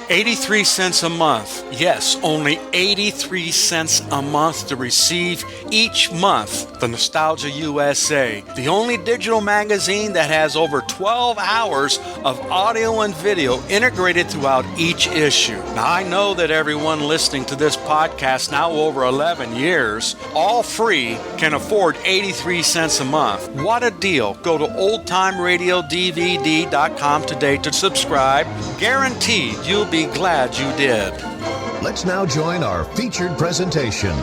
83 cents a month. Yes, only 83 cents a month to receive each month the Nostalgia USA, the only digital magazine that has over 12 hours of audio and video integrated throughout each issue. Now, I know that everyone listening to this podcast now over 11 years, all free, can afford 83 cents a month. What a deal. Go to oldtimeradiodvd.com today to subscribe. Guaranteed you'll be glad you did. Let's now join our featured presentation.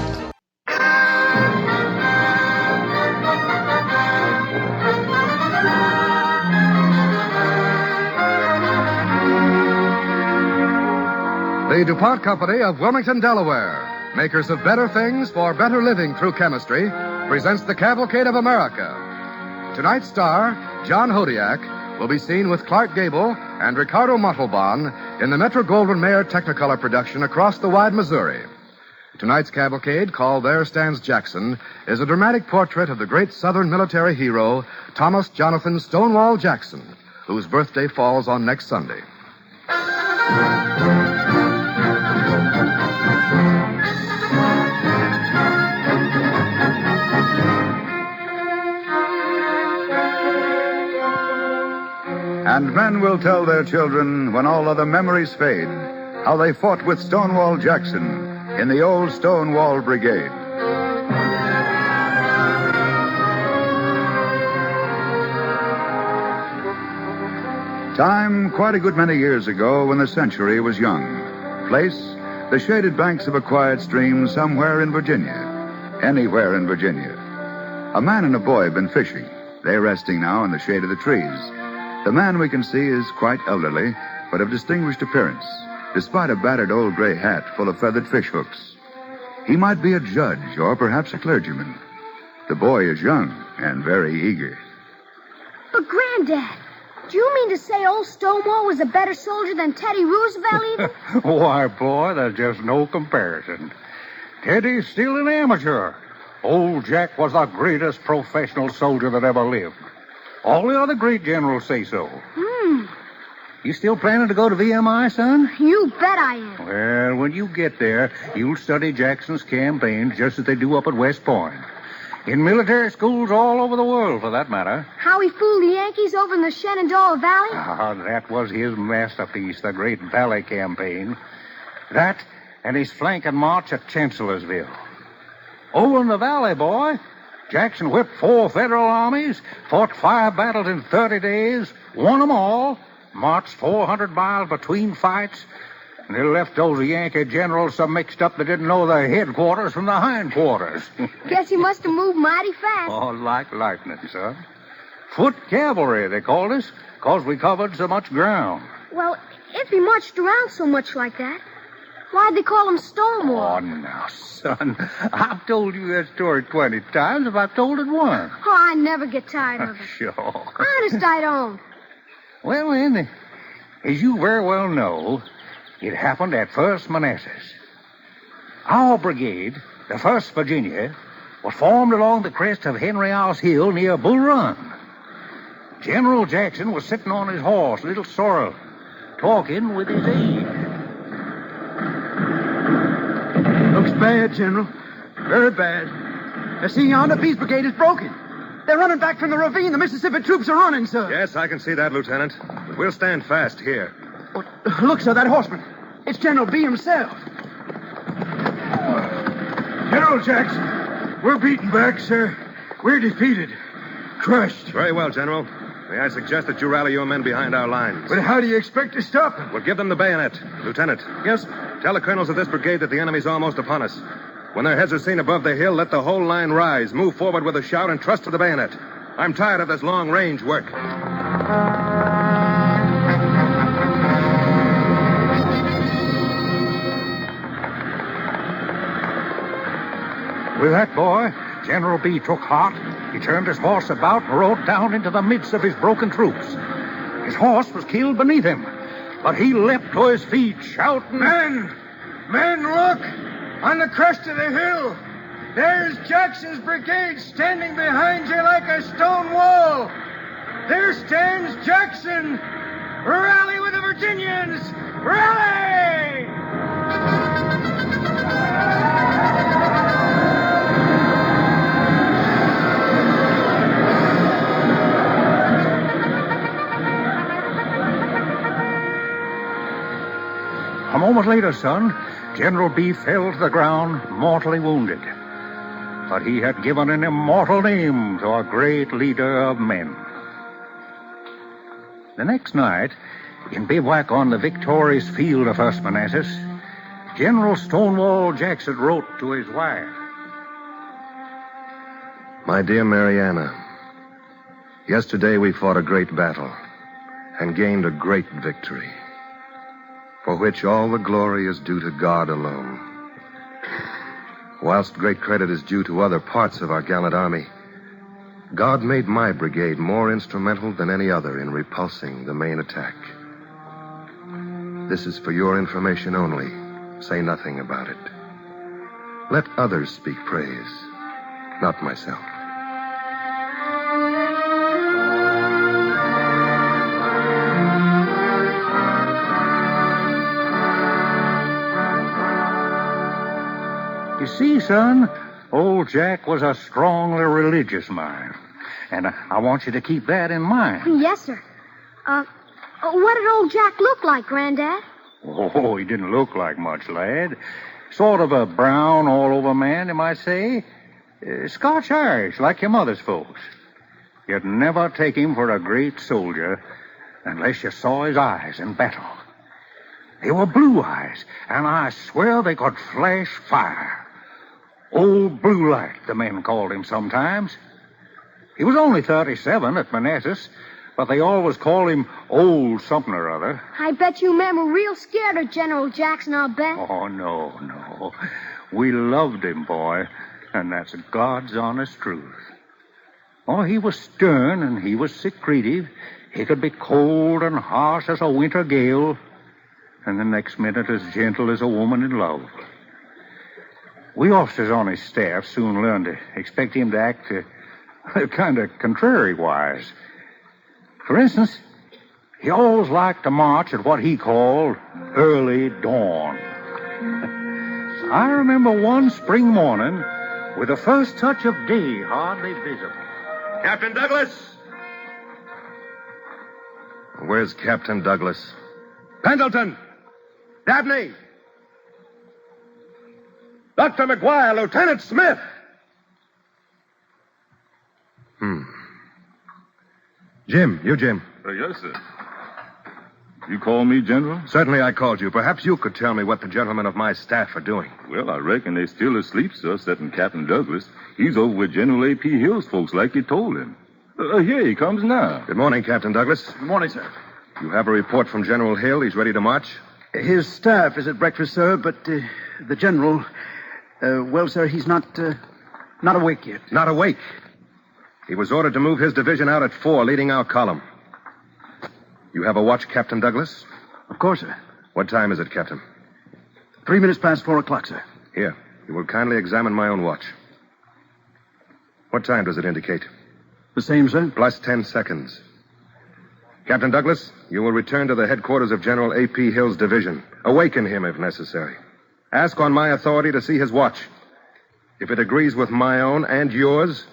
The DuPont Company of Wilmington, Delaware, makers of better things for better living through chemistry, presents the Cavalcade of America. Tonight's star, John Hodiak, will be seen with Clark Gable and Ricardo Montalban in the Metro-Goldwyn-Mayer Technicolor production Across the Wide Missouri. Tonight's cavalcade, called There Stands Jackson, is a dramatic portrait of the great Southern military hero, Thomas Jonathan Stonewall Jackson, whose birthday falls on next Sunday. And men will tell their children, when all other memories fade, how they fought with Stonewall Jackson in the old Stonewall Brigade. Time, quite a good many years ago, when the century was young. Place, the shaded banks of a quiet stream somewhere in Virginia. Anywhere in Virginia. A man and a boy have been fishing. They're resting now in the shade of the trees. The man we can see is quite elderly, but of distinguished appearance, despite a battered old gray hat full of feathered fish hooks. He might be a judge or perhaps a clergyman. The boy is young and very eager. But, Granddad, do you mean to say old Stonewall was a better soldier than Teddy Roosevelt even? Why, boy, there's just no comparison. Teddy's still an amateur. Old Jack was the greatest professional soldier that ever lived. All the other great generals say so. You still planning to go to VMI, son? You bet I am. Well, when you get there, you'll study Jackson's campaigns just as they do up at West Point. In military schools all over the world, for that matter. How he fooled the Yankees over in the Shenandoah Valley? Ah, that was his masterpiece, the Great Valley Campaign. That and his flanking march at Chancellorsville. Over in the valley, boy, Jackson whipped 4 federal armies, fought 5 battles in 30 days, won them all, marched 400 miles between fights, and they left those Yankee generals so mixed up they didn't know their headquarters from the hindquarters. Guess he must have moved mighty fast. Oh, like lightning, son. Foot cavalry, they called us, 'cause we covered so much ground. Well, if he marched around so much like that, why'd they call him Stonewall? Oh, now, son, I've told you that story 20 times if I've told it once. Oh, I never get tired of it. Sure. Honest, I don't. Well, then, as you very well know, it happened at First Manassas. Our brigade, the 1st Virginia, was formed along the crest of Henry House Hill near Bull Run. General Jackson was sitting on his horse, Little Sorrel, talking with his aide. Looks bad, General. Very bad. I see yonder Peace Brigade is broken. They're running back from the ravine. The Mississippi troops are running, sir. Yes, I can see that, Lieutenant. But we'll stand fast here. Oh, look, sir, that horseman. It's General B himself. General Jackson, we're beaten back, sir. We're defeated. Crushed. Very well, General. May I suggest that you rally your men behind our lines? But how do you expect to stop them? We'll give them the bayonet. Lieutenant. Yes? Tell the colonels of this brigade that the enemy's almost upon us. When their heads are seen above the hill, let the whole line rise. Move forward with a shout and trust to the bayonet. I'm tired of this long-range work. With that, boy, General B took heart. He turned his horse about and rode down into the midst of his broken troops. His horse was killed beneath him, but he leapt to his feet, shouting, Men, look! On the crest of the hill, there's Jackson's brigade standing behind you like a stone wall. There stands Jackson. Rally with the Virginians! Rally! A moment later, son, General B fell to the ground, mortally wounded. But he had given an immortal name to a great leader of men. The next night, in bivouac on the victorious field of First Manassas, General Stonewall Jackson wrote to his wife. My dear Mariana, yesterday we fought a great battle and gained a great victory, for which all the glory is due to God alone. Whilst great credit is due to other parts of our gallant army, God made my brigade more instrumental than any other in repulsing the main attack. This is for your information only. Say nothing about it. Let others speak praise, not myself. You see, son, old Jack was a strongly religious man. And I want you to keep that in mind. Yes, sir. What did old Jack look like, Granddad? Oh, he didn't look like much, lad. Sort of a brown all-over man, you might say. Scotch-Irish, like your mother's folks. You'd never take him for a great soldier unless you saw his eyes in battle. They were blue eyes, and I swear they could flash fire. Old Blue Light, the men called him sometimes. He was only 37 at Manassas, but they always called him Old something or other. I bet you men were real scared of General Jackson, I'll bet. Oh, no. We loved him, boy, and that's God's honest truth. Oh, he was stern and he was secretive. He could be cold and harsh as a winter gale, and the next minute as gentle as a woman in love. We officers on his staff soon learned to expect him to act kind of contrary-wise. For instance, he always liked to march at what he called early dawn. I remember one spring morning with the first touch of day hardly visible. Captain Douglas! Where's Captain Douglas? Pendleton! Dabney! Dr. McGuire, Lieutenant Smith! Jim, you Jim. Yes, sir. You call me, General? Certainly I called you. Perhaps you could tell me what the gentlemen of my staff are doing. Well, I reckon they're still asleep, sir, excepting Captain Douglas. He's over with General A.P. Hill's folks like you told him. Here he comes now. Good morning, Captain Douglas. Good morning, sir. You have a report from General Hill. He's ready to march? His staff is at breakfast, sir, but the general... well, sir, he's not awake yet. Not awake. He was ordered to move his division out at 4, leading our column. You have a watch, Captain Douglas? Of course, sir. What time is it, Captain? 3 minutes past 4 o'clock, sir. Here, you will kindly examine my own watch. What time does it indicate? The same, sir. Plus 10 seconds. Captain Douglas, you will return to the headquarters of General A.P. Hill's division. Awaken him if necessary. Ask on my authority to see his watch. If it agrees with my own and yours,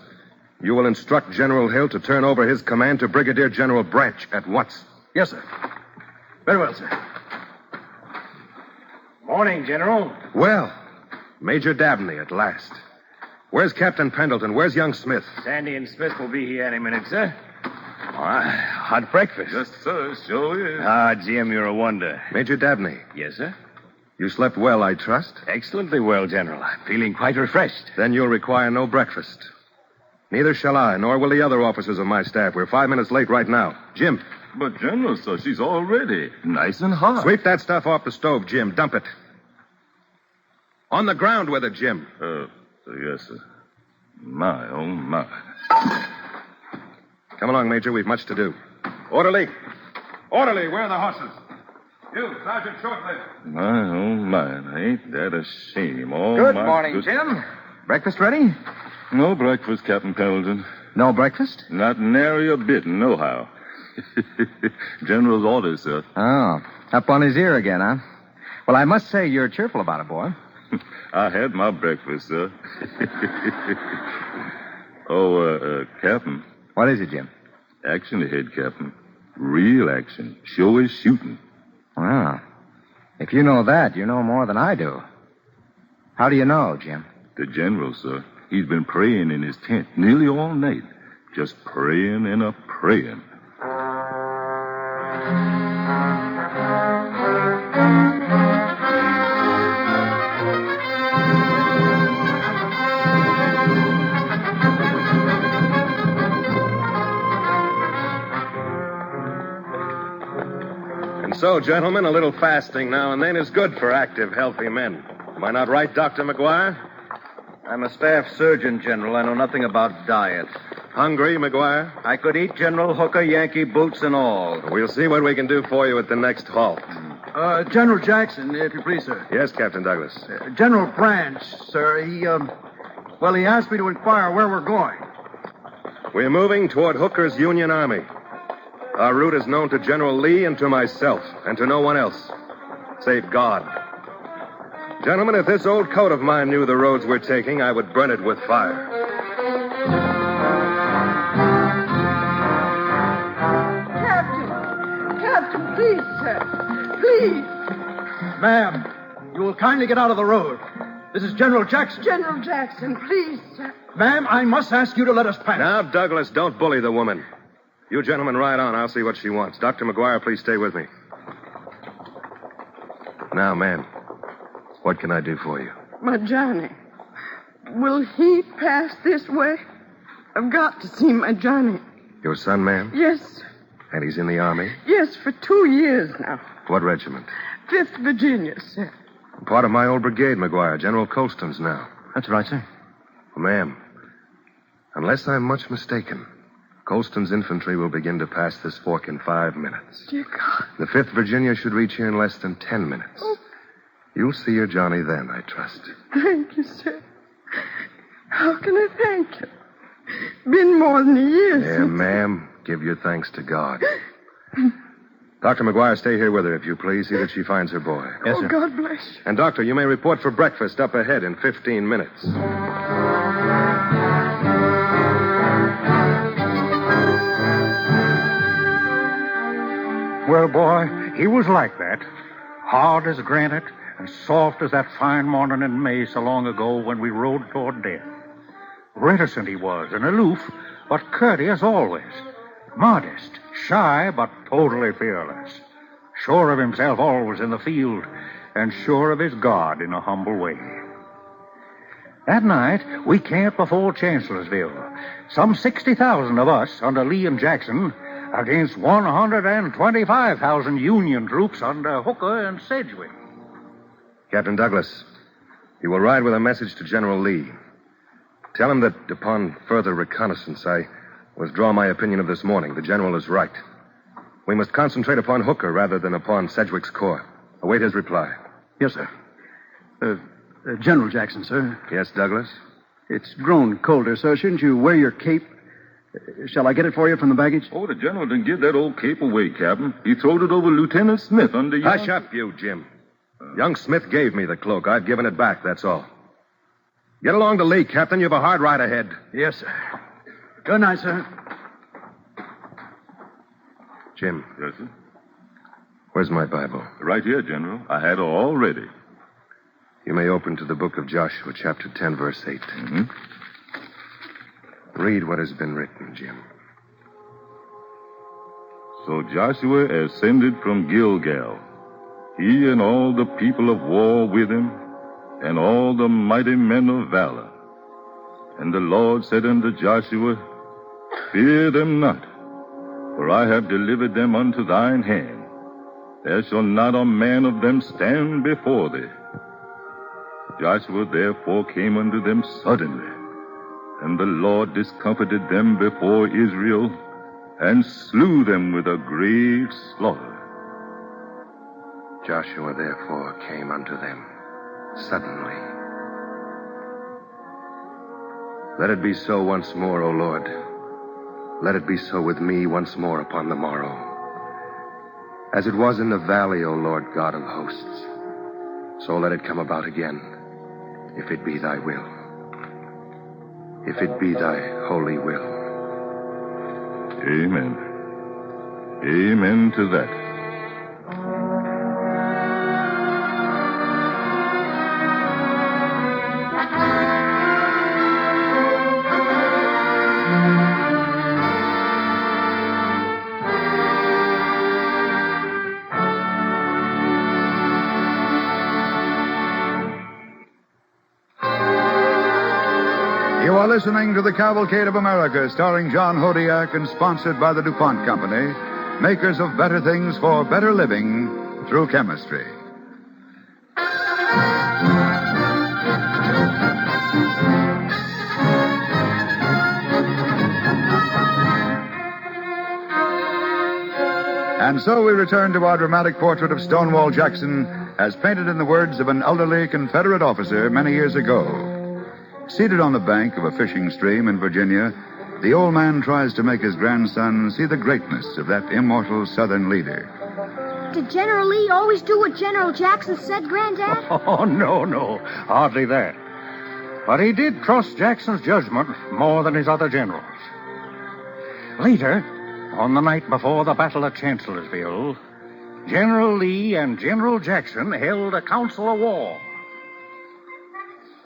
you will instruct General Hill to turn over his command to Brigadier General Branch at once. Yes, sir. Very well, sir. Morning, General. Well, Major Dabney at last. Where's Captain Pendleton? Where's young Smith? Sandy and Smith will be here any minute, sir. Hot breakfast. Yes, sir, sure is. Ah, Jim, you're a wonder. Major Dabney, Yes, sir. you slept well, I trust? Excellently well, General. I'm feeling quite refreshed. Then you'll require no breakfast. Neither shall I, nor will the other officers of my staff. We're 5 minutes late right now. Jim. But, General, sir, she's all ready. Nice and hot. Sweep that stuff off the stove, Jim. Dump it. On the ground with it, Jim. Yes, sir. My, oh, my. Come along, Major. We've much to do. Orderly. Orderly, where are the horses? You, Sergeant Shortlift. My, oh, my. Ain't that a shame? Oh, Good my morning, good... Jim. Breakfast ready? No breakfast, Captain Pendleton. No breakfast? Not nary a bit, nohow. General's orders, sir. Oh, up on his ear again, huh? Well, I must say you're cheerful about it, boy. I had my breakfast, sir. Captain. What is it, Jim? Action ahead, Captain. Real action. Show is shooting. Well, If you know that, you know more than I do. How do you know, Jim? The general, sir. He's been praying in his tent nearly all night. Just praying and a-praying. And so, gentlemen, a little fasting now and then is good for active, healthy men. Am I not right, Dr. McGuire? I'm a staff surgeon, General. I know nothing about diet. Hungry, McGuire? I could eat General Hooker, Yankee boots and all. We'll see what we can do for you at the next halt. General Jackson, if you please, sir. Yes, Captain Douglas. General Branch, sir, he asked me to inquire where we're going. We're moving toward Hooker's Union Army. Our route is known to General Lee and to myself, and to no one else, save God. Gentlemen, if this old coat of mine knew the roads we're taking, I would burn it with fire. Captain, please, sir. Please. Ma'am, you will kindly get out of the road. This is General Jackson. General Jackson, please, sir. Ma'am, I must ask you to let us pass. Now, Douglas, don't bully the woman. You gentlemen ride on. I'll see what she wants. Dr. McGuire, please stay with me. Now, ma'am, what can I do for you? My Johnny. Will he pass this way? I've got to see my Johnny. Your son, ma'am? Yes, sir. And he's in the Army? Yes, for 2 years now. What regiment? 5th Virginia, sir. Part of my old brigade, McGuire. General Colston's now. That's right, sir. Well, ma'am, unless I'm much mistaken, Colston's infantry will begin to pass this fork in 5 minutes. Dear God. The 5th Virginia should reach here in less than 10 minutes. Oh. You'll see your Johnny then, I trust. Thank you, sir. How can I thank you? Been more than a year Yeah, since... ma'am, give your thanks to God. Dr. McGuire, stay here with her, if you please. See that she finds her boy. Yes, oh, sir. God bless you. And, Doctor, you may report for breakfast up ahead in 15 minutes. Well, boy, he was like that. Hard as granite and soft as that fine morning in May so long ago when we rode toward death. Reticent he was and aloof, but courteous always. Modest, shy, but totally fearless. Sure of himself always in the field, and sure of his God in a humble way. That night, we camped before Chancellorsville. Some 60,000 of us under Lee and Jackson against 125,000 Union troops under Hooker and Sedgwick. Captain Douglas, you will ride with a message to General Lee. Tell him that upon further reconnaissance, I withdraw my opinion of this morning. The general is right. We must concentrate upon Hooker rather than upon Sedgwick's corps. Await his reply. Yes, sir. General Jackson, sir. Yes, Douglas? It's grown colder, sir. Shouldn't you wear your cape? Shall I get it for you from the baggage? Oh, the general didn't give that old cape away, Captain. He throwed it over Lieutenant Smith under your... Hush up, you, Jim. Young Smith gave me the cloak. I've given it back, that's all. Get along to Lee, Captain. You have a hard ride ahead. Yes, sir. Good night, sir. Jim. Yes, sir? Where's my Bible? Right here, General. I had it all ready. You may open to the book of Joshua, chapter 10, verse 8. Mm-hmm. Read what has been written, Jim. So Joshua ascended from Gilgal, he and all the people of war with him, and all the mighty men of valor. And the Lord said unto Joshua, Fear them not, for I have delivered them unto thine hand. There shall not a man of them stand before thee. Joshua therefore came unto them suddenly, and the Lord discomfited them before Israel, and slew them with a great slaughter. Joshua therefore came unto them suddenly. Let it be so once more, O Lord. Let it be so with me once more upon the morrow. As it was in the valley, O Lord God of hosts, so let it come about again, if it be thy will. If it be thy holy will. Amen. Amen to that. are listening to the Cavalcade of America, starring John Hodiak and sponsored by the DuPont Company, makers of better things for better living through chemistry. And so we return to our dramatic portrait of Stonewall Jackson as painted in the words of an elderly Confederate officer many years ago. Seated on the bank of a fishing stream in Virginia, the old man tries to make his grandson see the greatness of that immortal Southern leader. Did General Lee always do what General Jackson said, Granddad? Oh, no. Hardly that. But he did trust Jackson's judgment more than his other generals. Later, on the night before the Battle of Chancellorsville, General Lee and General Jackson held a council of war.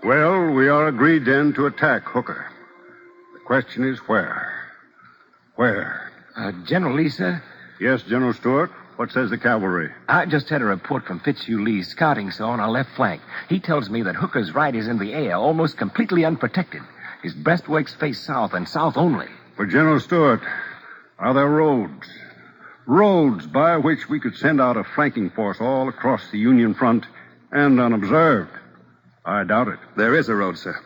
Well, we are agreed then to attack Hooker. The question is where? Where? General Lee, sir? Yes, General Stewart. What says the cavalry? I just had a report from Fitzhugh Lee scouting, sir, on our left flank. He tells me that Hooker's right is in the air, almost completely unprotected. His breastworks face south and south only. For General Stewart, are there roads? Roads by which we could send out a flanking force all across the Union front and unobserved? I doubt it. There is a road, sir.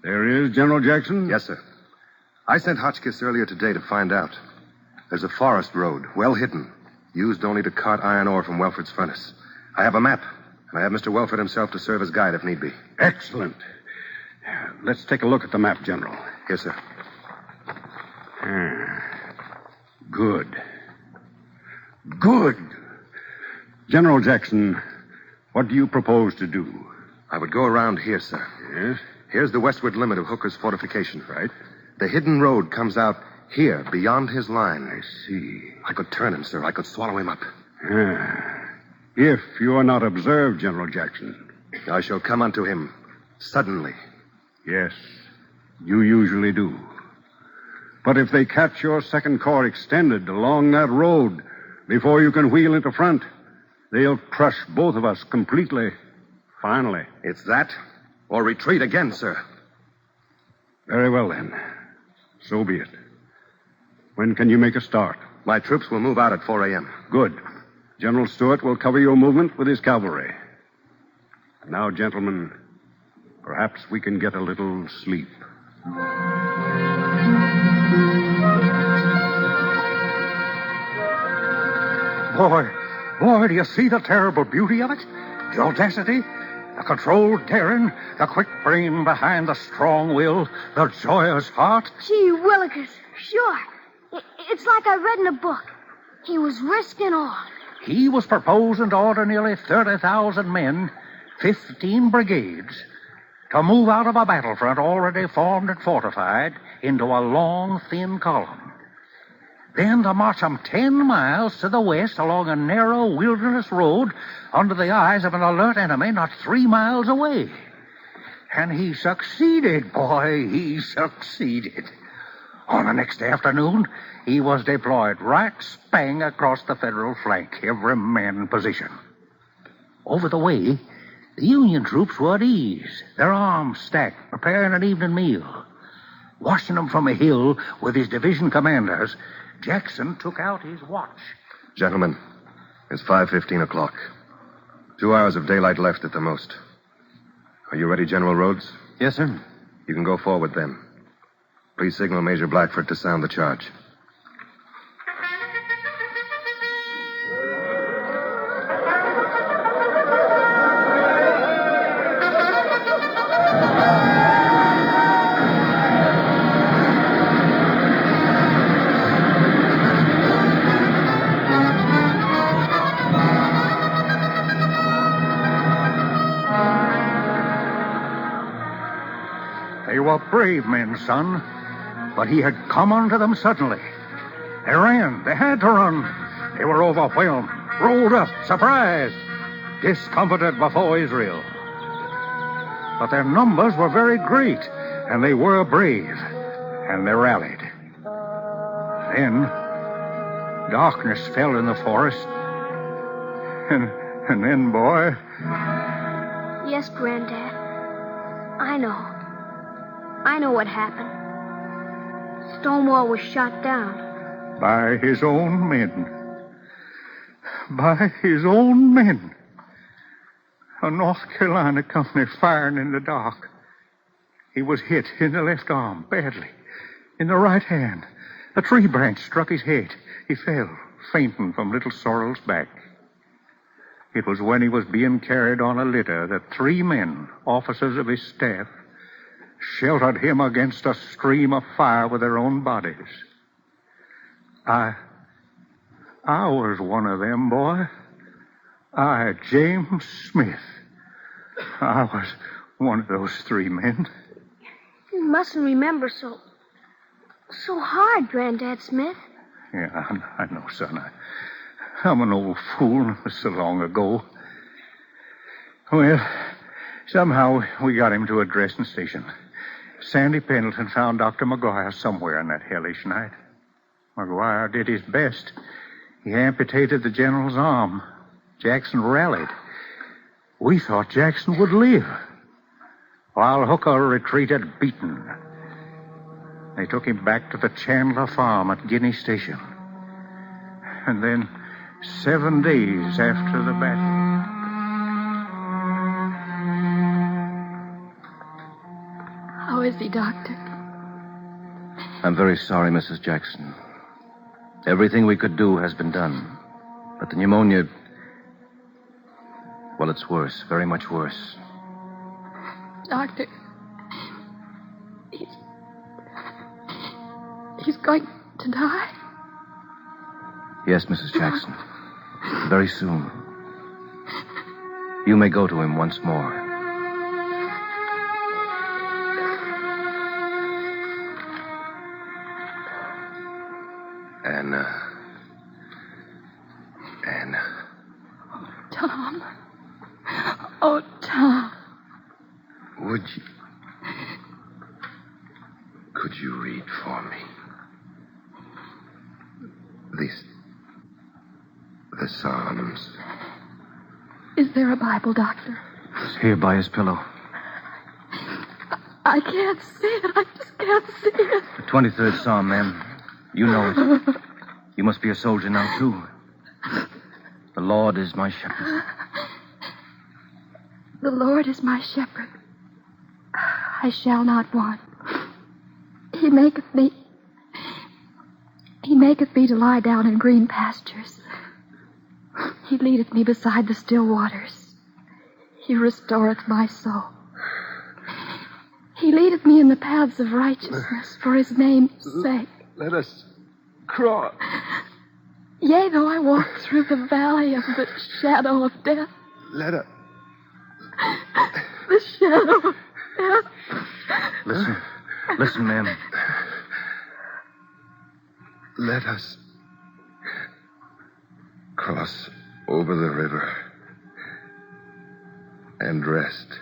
There is, General Jackson? Yes, sir. I sent Hotchkiss earlier today to find out. There's a forest road, well hidden, used only to cart iron ore from Welford's furnace. I have a map, and I have Mr. Welford himself to serve as guide if need be. Excellent. Let's take a look at the map, General. Yes, sir. Good. Good. General Jackson, what do you propose to do? I would go around here, sir. Yes? Here's the westward limit of Hooker's fortification. Right. The hidden road comes out here, beyond his line. I see. I could turn him, sir. I could swallow him up. If you are not observed, General Jackson. I shall come unto him suddenly. Yes, you usually do. But if they catch your second corps extended along that road before you can wheel into front, they'll crush both of us completely. Finally. It's that, or retreat again, sir. Very well, then. So be it. When can you make a start? My troops will move out at 4 a.m. Good. General Stewart will cover your movement with his cavalry. Now, gentlemen, perhaps we can get a little sleep. Boy, do you see the terrible beauty of it? The audacity, the controlled daring, the quick brain behind the strong will, the joyous heart. Gee willikers, sure. It's like I read in a book. He was risking all. He was proposing to order nearly 30,000 men, 15 brigades, to move out of a battlefront already formed and fortified into a long, thin column. Then to march them 10 miles to the west along a narrow wilderness road under the eyes of an alert enemy not 3 miles away. And he succeeded, boy, he succeeded. On the next afternoon, he was deployed right spang across the Federal flank, every man in position. Over the way, the Union troops were at ease, their arms stacked, preparing an evening meal. Watching them from a hill with his division commanders, Jackson took out his watch. Gentlemen, it's 5:15 o'clock. 2 hours of daylight left at the most. Are you ready, General Rhodes? Yes, sir. You can go forward then. Please signal Major Blackford to sound the charge. They were brave men, son, but he had come unto them suddenly. They ran. They had to run. They were overwhelmed, rolled up, surprised, discomfited before Israel. But their numbers were very great, and they were brave, and they rallied. Then, darkness fell in the forest, and then, boy... Yes, Granddad. I know. I know what happened. Stonewall was shot down. By his own men. By his own men. A North Carolina company firing in the dark. He was hit in the left arm, badly. In the right hand, a tree branch struck his head. He fell, fainting from Little Sorrel's back. It was when he was being carried on a litter that 3 men, officers of his staff, sheltered him against a stream of fire with their own bodies. I was one of them, boy. James Smith. I was one of those 3 men. You mustn't remember so hard, Granddad Smith. Yeah, I know, son. I'm an old fool. It was so long ago. Well, somehow we got him to a dressing station. Sandy Pendleton found Dr. McGuire somewhere on that hellish night. McGuire did his best. He amputated the general's arm. Jackson rallied. We thought Jackson would live, while Hooker retreated beaten. They took him back to the Chandler farm at Guinea Station. And then, 7 days after the battle... How is he, Doctor? I'm very sorry, Mrs. Jackson. Everything we could do has been done. But the pneumonia... Well, it's worse, very much worse. Doctor, he's going to die? Yes, Mrs. Jackson. Very soon. You may go to him once more. Anna. Tom. Oh, Tom. Could you read for me? The Psalms. Is there a Bible, Doctor? It's here by his pillow. I can't see it. I just can't see it. The 23rd Psalm, ma'am. You know it. You must be a soldier now, too. The Lord is my shepherd. The Lord is my shepherd. I shall not want. He maketh me to lie down in green pastures. He leadeth me beside the still waters. He restoreth my soul. He leadeth me in the paths of righteousness for his name's sake. Let us cross. Yea, though I walk through the valley of the shadow of death. Let us... The shadow of death. Listen, ma'am. Let us cross over the river and rest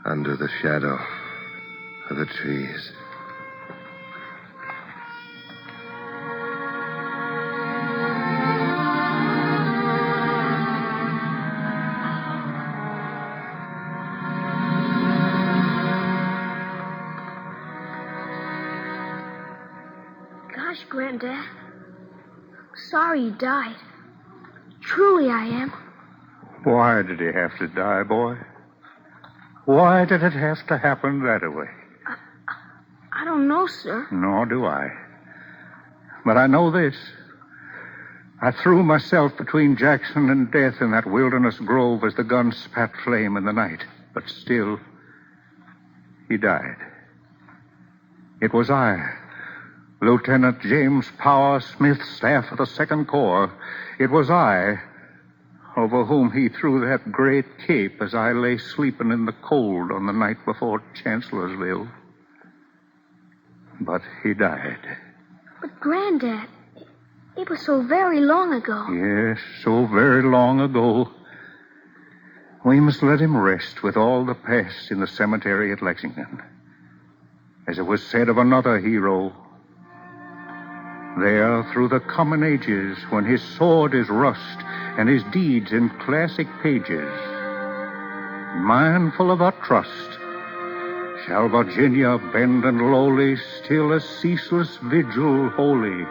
under the shadow of the trees. Granddad. Sorry he died. Truly I am. Why did he have to die, boy? Why did it have to happen that way? I don't know, sir. Nor do I. But I know this. I threw myself between Jackson and death in that wilderness grove as the gun spat flame in the night. But still, he died. It was I, Lieutenant James Power Smith, staff of the 2nd Corps. It was I over whom he threw that great cape as I lay sleeping in the cold on the night before Chancellorsville. But he died. But, Granddad, it was so very long ago. Yes, so very long ago. We must let him rest with all the past in the cemetery at Lexington. As it was said of another hero, there, through the common ages, when his sword is rust and his deeds in classic pages, mindful of our trust, shall Virginia bend and lowly, still a ceaseless vigil holy,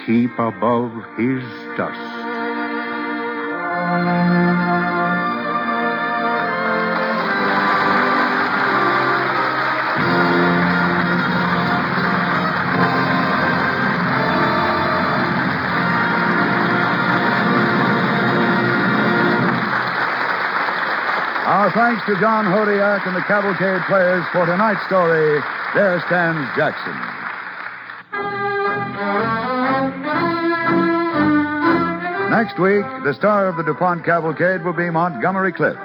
keep above his dust. Our thanks to John Hodiak and the Cavalcade players for tonight's story, There Stands Jackson. Next week, the star of the DuPont Cavalcade will be Montgomery Clift.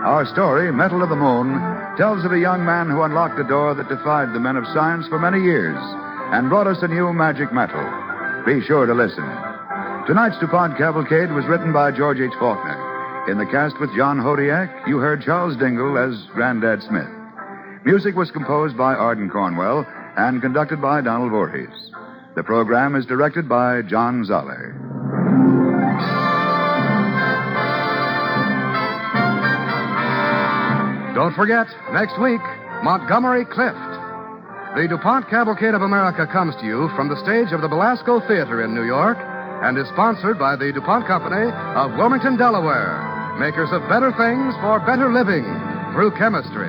Our story, Metal of the Moon, tells of a young man who unlocked a door that defied the men of science for many years and brought us a new magic metal. Be sure to listen. Tonight's DuPont Cavalcade was written by George H. Faulkner. In the cast with John Hodiak, you heard Charles Dingle as Grandad Smith. Music was composed by Arden Cornwell and conducted by Donald Voorhees. The program is directed by John Zoller. Don't forget, next week, Montgomery Clift. The DuPont Cavalcade of America comes to you from the stage of the Belasco Theater in New York and is sponsored by the DuPont Company of Wilmington, Delaware, makers of better things for better living through chemistry.